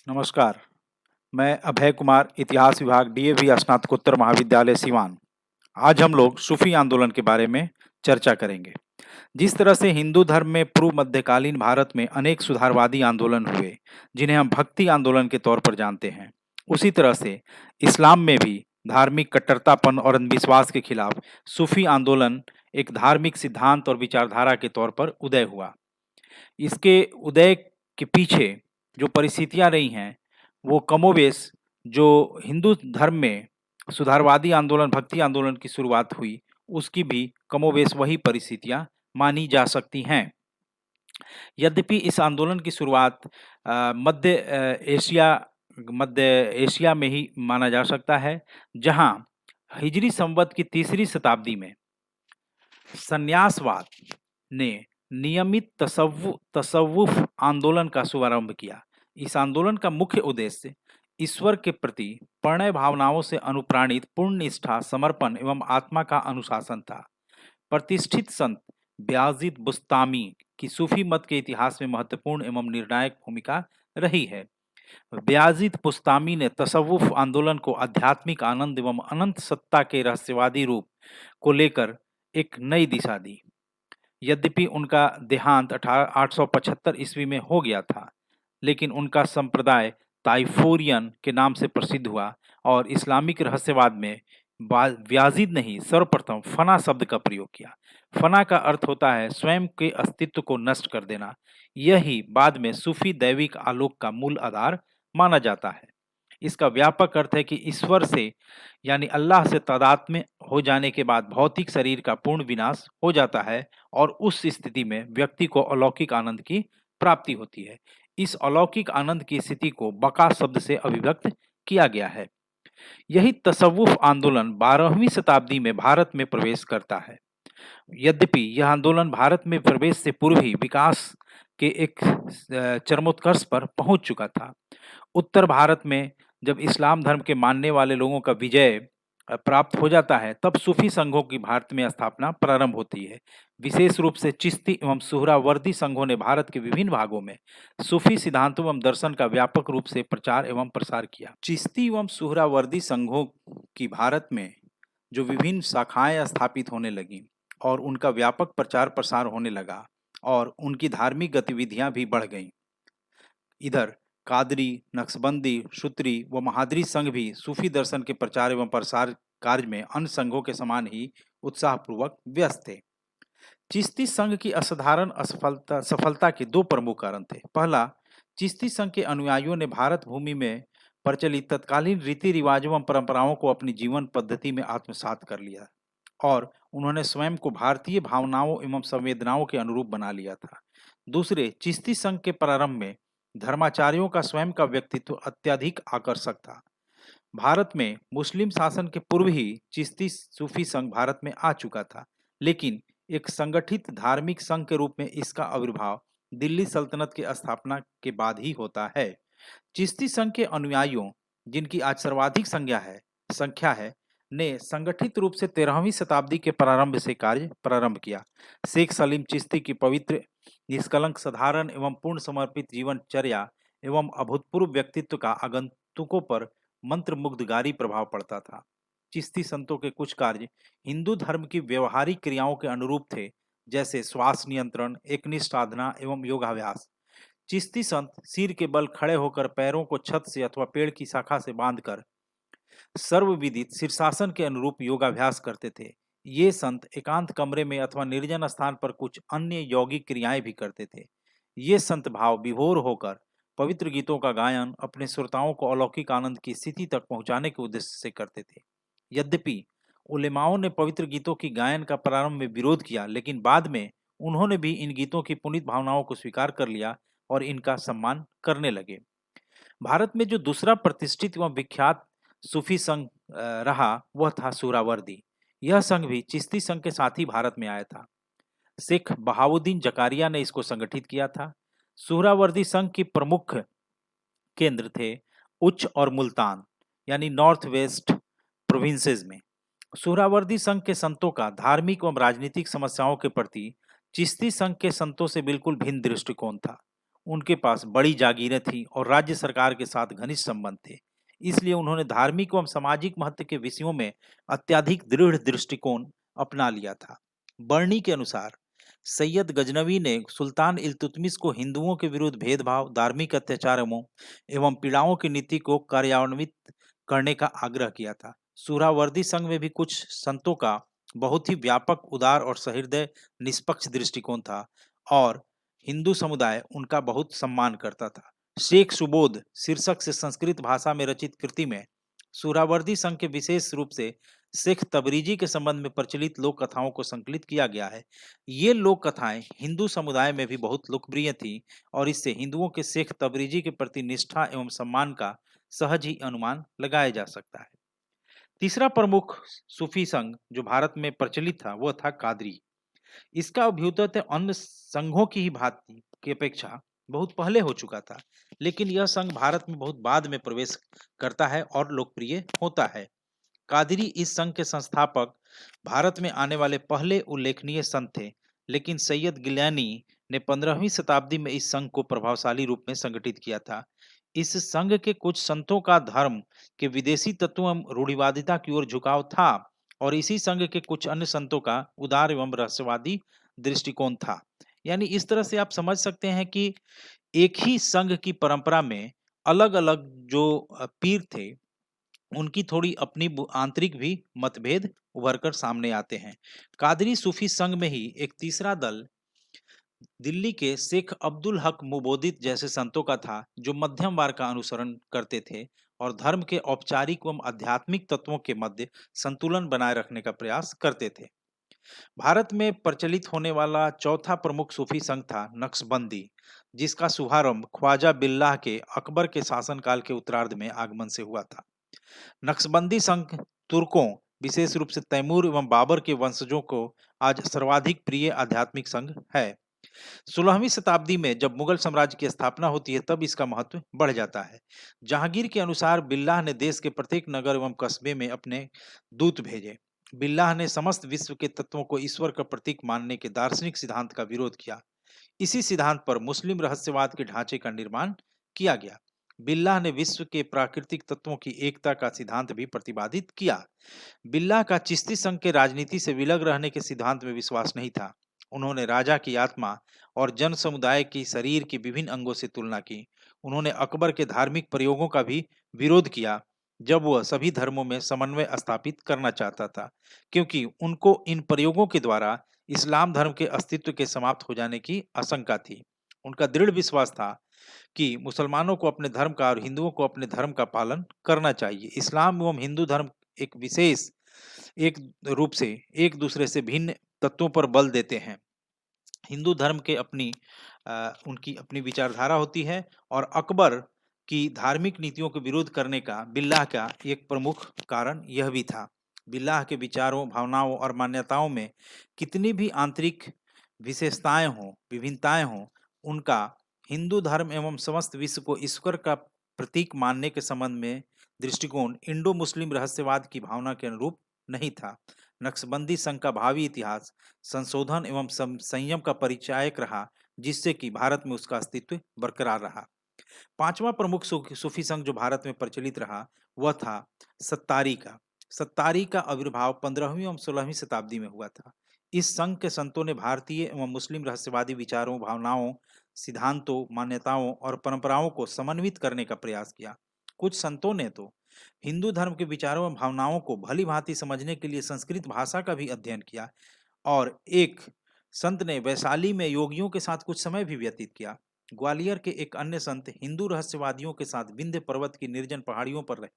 नमस्कार। मैं अभय कुमार, इतिहास विभाग, डीएवी स्नातकोत्तर महाविद्यालय सिवान। आज हम लोग सूफी आंदोलन के बारे में चर्चा करेंगे। जिस तरह से हिंदू धर्म में पूर्व मध्यकालीन भारत में अनेक सुधारवादी आंदोलन हुए, जिन्हें हम भक्ति आंदोलन के तौर पर जानते हैं, उसी तरह से इस्लाम में भी धार्मिक कट्टरतापन और अंधविश्वास के खिलाफ सूफी आंदोलन एक धार्मिक सिद्धांत और विचारधारा के तौर पर उदय हुआ। इसके उदय के पीछे जो परिस्थितियां रही हैं, वो कमोबेश जो हिंदू धर्म में सुधारवादी आंदोलन, भक्ति आंदोलन की शुरुआत हुई, उसकी भी कमोबेश वही परिस्थितियां मानी जा सकती हैं। यद्यपि इस आंदोलन की शुरुआत मध्य एशिया में ही माना जा सकता है, जहां हिजरी संवत की 3री शताब्दी में संन्यासवाद ने नियमित तसव्वुफ आंदोलन का शुभारंभ किया। इस आंदोलन का मुख्य उद्देश्य ईश्वर के प्रति प्रणय भावनाओं से अनुप्राणित पूर्ण निष्ठा, समर्पण एवं आत्मा का अनुशासन था। प्रतिष्ठित संत बायजीद बुस्तामी की सूफी मत के इतिहास में महत्वपूर्ण एवं निर्णायक भूमिका रही है। बायजीद बुस्तामी ने तसव्वुफ आंदोलन को आध्यात्मिक आनंद एवं अनंत सत्ता के रहस्यवादी रूप को लेकर एक नई दिशा दी। यद्यपि उनका देहांत 875 ईस्वी में हो गया था, लेकिन उनका संप्रदाय ताइफोरियन के नाम से प्रसिद्ध हुआ और इस्लामिक रहस्यवाद में बायजीद ने ही सर्वप्रथम फना शब्द का प्रयोग किया। फना का अर्थ होता है स्वयं के अस्तित्व को नष्ट कर देना। यही बाद में सूफी दैविक आलोक का मूल आधार माना जाता है। इसका व्यापक अर्थ है कि ईश्वर से यानी अल्लाह से तादात्म्य हो जाने के बाद भौतिक शरीर का पूर्ण विनाश हो जाता है और उस स्थिति में व्यक्ति को अलौकिक आनंद की प्राप्ति होती है। इस अलौकिक आनंद की स्थिति को बका शब्द से अभिव्यक्त किया गया है। यही तसव्वुफ आंदोलन 12वीं शताब्दी में भारत में प्रवेश करता है। यद्यपि यह आंदोलन भारत में प्रवेश से पूर्व ही विकास के एक चरमोत्कर्ष पर पहुंच चुका था। उत्तर भारत में जब इस्लाम धर्म के मानने वाले लोगों का विजय प्राप्त हो जाता है, तब सूफी संघों की भारत में स्थापना प्रारंभ होती है। विशेष रूप से चिश्ती एवं सुहरावर्दी संघों ने भारत के विभिन्न भागों में सूफी सिद्धांतों एवं दर्शन का व्यापक रूप से प्रचार एवं प्रसार किया। चिश्ती एवं सुहरावर्दी संघों की भारत में जो विभिन्न शाखाएं स्थापित होने लगी और उनका व्यापक प्रचार प्रसार होने लगा और उनकी धार्मिक गतिविधियां भी बढ़ गईं। इधर कादरी, नक्शबंदी, सूत्री व महादरी संघ भी सूफी दर्शन के प्रचार एवं प्रसार कार्य में अन्य संघों के समान ही उत्साहपूर्वक व्यस्त थे। चिश्ती संघ की असाधारण सफलता के दो प्रमुख कारण थे। पहला, चिश्ती संघ के अनुयायियों ने भारत भूमि में प्रचलित तत्कालीन रीति रिवाजों एवं परंपराओं को अपनी जीवन पद्धति में आत्मसात कर लिया और उन्होंने स्वयं को भारतीय भावनाओं एवं संवेदनाओं के अनुरूप बना लिया था। दूसरे, चिश्ती संघ के प्रारंभ में धर्माचार्यों का स्वयं का व्यक्तित्व अत्यधिक आकर्षक था। भारत में मुस्लिम शासन के पूर्व ही चिश्ती सूफी संघ भारत में आ चुका था, लेकिन एक संगठित धार्मिक संघ के रूप में इसका आविर्भाव दिल्ली सल्तनत की स्थापना के बाद ही होता है। चिश्ती संघ के अनुयायियों, जिनकी आज सर्वाधिक संख्या है, ने संगठित रूप से 13वीं शताब्दी के प्रारंभ से कार्य प्रारंभ किया। शेख सलीम चिश्ती की पवित्र, निष्कलंक, साधारण एवं पूर्ण समर्पित जीवनचर्या एवं अभूतपूर्व व्यक्तित्व का आगंतुकों पर मंत्रमुग्धकारी प्रभाव पड़ता था। चिश्ती संतों के कुछ कार्य हिंदू धर्म की व्यवहारिक क्रियाओं के अनुरूप थे, जैसे श्वास नियंत्रण, एकनिष्ठ साधना एवं योगाभ्यास। चिश्ती संत सिर के बल खड़े होकर पैरों को छत से अथवा पेड़ की शाखा से बांधकर सर्वविदित शीर्षासन के अनुरूप योगाभ्यास करते थे। ये संत एकांत कमरे में अथवा निर्जन स्थान पर कुछ अन्य यौगिक क्रियाएं भी करते थे। ये संत भाव विभोर होकर पवित्र गीतों का गायन अपने श्रोताओं को अलौकिक आनंद की स्थिति तक पहुंचाने के उद्देश्य से करते थे। यद्यपि उलेमाओं ने पवित्र गीतों की गायन का प्रारंभ में विरोध किया, लेकिन बाद में उन्होंने भी इन गीतों की पुनीत भावनाओं को स्वीकार कर लिया और इनका सम्मान करने लगे। भारत में जो दूसरा प्रतिष्ठित एवं विख्यात सूफी संघ रहा, वह था सुहरावर्दी। यह संघ भी चिश्ती संघ के साथ ही भारत में आया था। शेख बहाउद्दीन जकारिया ने इसको संगठित किया था। सुहरावर्दी संघ की प्रमुख केंद्र थे उच्च और मुल्तान, यानी नॉर्थ वेस्ट प्रोविंसेस में। सुहरावर्दी संघ के संतों का धार्मिक एवं राजनीतिक समस्याओं के प्रति चिश्ती संघ के संतों से बिल्कुल भिन्न दृष्टिकोण था। उनके पास बड़ी जागीरें थीं और राज्य सरकार के साथ घनिष्ठ संबंध थे। इसलिए उन्होंने धार्मिक एवं सामाजिक महत्व के विषयों में अत्यधिक दृढ़ दृष्टिकोण अपना लिया था। बर्नी के अनुसार सैयद गजनवी ने सुल्तान इल्तुतमिश को हिंदुओं के विरुद्ध भेदभाव, धार्मिक अत्याचारों एवं पीड़ाओं की नीति को कार्यान्वित करने का आग्रह किया था। सुहरावर्दी संघ में भी कुछ संतों का बहुत ही व्यापक, उदार और सहृदय निष्पक्ष दृष्टिकोण था और हिंदू समुदाय उनका बहुत सम्मान करता था। शेख सुबोध शीर्षक से संस्कृत भाषा में रचित कृति में सुहरावर्दी संघ के विशेष रूप से शेख तबरीजी के संबंध में प्रचलित लोक कथाओं को संकलित किया गया है। ये लोक कथाएं हिंदू समुदाय में भी बहुत लोकप्रिय थीं और इससे हिंदुओं के शेख तबरीजी के प्रति निष्ठा एवं सम्मान का सहज ही अनुमान लगाया जा सकता है। तीसरा प्रमुख सूफी संघ जो भारत में प्रचलित था वह था कादरी। इसका अभ्युदय अन्य संघों की ही भांति की अपेक्षा बहुत पहले हो चुका था, लेकिन यह संघ भारत में बहुत बाद में प्रवेश करता है और लोकप्रिय होता है। कादरी इस संघ के संस्थापक भारत में आने वाले पहले उल्लेखनीय संत थे, लेकिन सैयद गिलानी ने 15वीं शताब्दी में इस संघ को प्रभावशाली रूप में संगठित किया था। इस संघ के कुछ संतों का धर्म के विदेशी तत्वों एवं रूढ़िवादिता की ओर झुकाव था और इसी संघ के कुछ अन्य संतों का उदार एवं रहस्यवादी दृष्टिकोण था। यानी इस तरह से आप समझ सकते हैं कि एक ही संघ की परंपरा में अलग-अलग जो पीर थे उनकी थोड़ी अपनी आंतरिक भी मतभेद उभर कर सामने आते हैं। कादरी सूफी संघ में ही एक तीसरा दल दिल्ली के शेख अब्दुल हक मुबोदित जैसे संतों का था, जो मध्यम मार्ग का अनुसरण करते थे और धर्म के औपचारिक एवं आध्यात्मिक तत्वों के मध्य संतुलन बनाए रखने का प्रयास करते थे। भारत में प्रचलित होने वाला चौथा प्रमुख सूफी संघ था नक्शबंदी, जिसका शुभारंभ ख्वाजा बिल्लाह के अकबर के शासनकाल के उत्तरार्ध में आगमन से हुआ था। नक्शबंदी संघ तुर्कों, विशेष रूप से तैमूर एवं बाबर के वंशजों को आज सर्वाधिक प्रिय आध्यात्मिक संघ है। 16वीं शताब्दी में जब मुगल साम्राज्य की स्थापना होती है तब इसका महत्व बढ़ जाता है। जहांगीर के अनुसार बिल्लाह ने देश के प्रत्येक नगर एवं कस्बे में अपने दूत भेजे। बिल्लाह ने समस्त विश्व के तत्वों को ईश्वर का प्रतीक मानने के दार्शनिक सिद्धांत का विरोध किया। इसी सिद्धांत पर मुस्लिम रहस्यवाद के ढांचे का निर्माण किया गया। बिल्लाह ने विश्व के प्राकृतिक तत्वों की एकता का सिद्धांत भी प्रतिपादित किया। बिल्लाह का चिश्ती संघ के राजनीति से विलग रहने के सिद्धांत में विश्वास नहीं था। उन्होंने राजा की आत्मा और जन समुदाय की शरीर की विभिन्न अंगों से तुलना की। उन्होंने अकबर के धार्मिक प्रयोगों का भी विरोध किया जब वह सभी धर्मों में समन्वय स्थापित करना चाहता था, क्योंकि उनको इन प्रयोगों के द्वारा इस्लाम धर्म के अस्तित्व के समाप्त हो जाने की आशंका थी। उनका दृढ़ विश्वास था कि मुसलमानों को अपने धर्म का और हिंदुओं को अपने धर्म का पालन करना चाहिए। इस्लाम एवं हिंदू धर्म एक विशेष एक रूप से एक दूसरे से भिन्न तत्वों पर बल देते हैं। हिंदू धर्म के उनकी अपनी विचारधारा होती है और अकबर की धार्मिक नीतियों के विरोध करने का बिल्लाह का एक प्रमुख कारण यह भी था। बिल्लाह के विचारों, भावनाओं और मान्यताओं में कितनी भी आंतरिक विशेषताएं हों, विभिन्नताएं हों, उनका हिंदू धर्म एवं समस्त विश्व को ईश्वर का प्रतीक मानने के संबंध में दृष्टिकोण इंडो मुस्लिम रहस्यवाद की भावना के अनुरूप नहीं था। नक्शबंदी संघ का भावी इतिहास संशोधन एवं संयम का परिचायक रहा, जिससे कि भारत में उसका अस्तित्व बरकरार रहा। पांचवा प्रमुख सूफी संघ जो भारत में प्रचलित रहा वह था सत्तारी का। सत्तारी का आविर्भाव 15वीं एवं 16वीं शताब्दी में हुआ था। इस संघ के संतों ने भारतीय एवं मुस्लिम रहस्यवादी विचारों, भावनाओं, सिद्धांतों, मान्यताओं और परंपराओं को समन्वित करने का प्रयास किया। कुछ संतों ने तो हिंदू धर्म के विचारों एवं भावनाओं को भली भांति समझने के लिए संस्कृत भाषा का भी अध्ययन किया और एक संत ने वैशाली में योगियों के साथ कुछ समय भी व्यतीत किया। ग्वालियर के एक अन्य संत हिंदू रहस्यवादियों के साथ विंध्य पर्वत की निर्जन पहाड़ियों पर रहे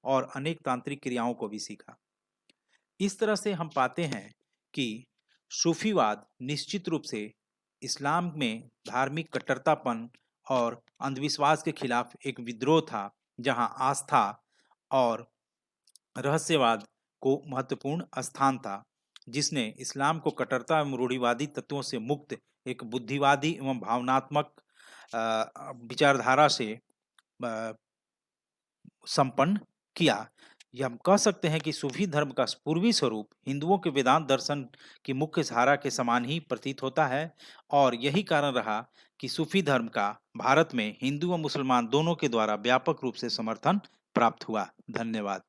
और अनेक तांत्रिक क्रियाओं को भी सीखा। इस तरह से हम पाते हैं कि सूफीवाद निश्चित रूप से इस्लाम में धार्मिक कट्टरतापन और अंधविश्वास के खिलाफ एक विद्रोह था, जहां आस्था और रहस्यवाद को महत्वपूर्ण स्थान था, जिसने इस्लाम को कट्टरता एवं रूढ़िवादी तत्वों से मुक्त एक बुद्धिवादी एवं भावनात्मक विचारधारा से संपन्न किया। ये हम कह सकते हैं कि सूफी धर्म का पूर्वी स्वरूप हिंदुओं के वेदांत दर्शन की मुख्य धारा के समान ही प्रतीत होता है और यही कारण रहा कि सूफी धर्म का भारत में हिंदू व मुसलमान दोनों के द्वारा व्यापक रूप से समर्थन प्राप्त हुआ। धन्यवाद।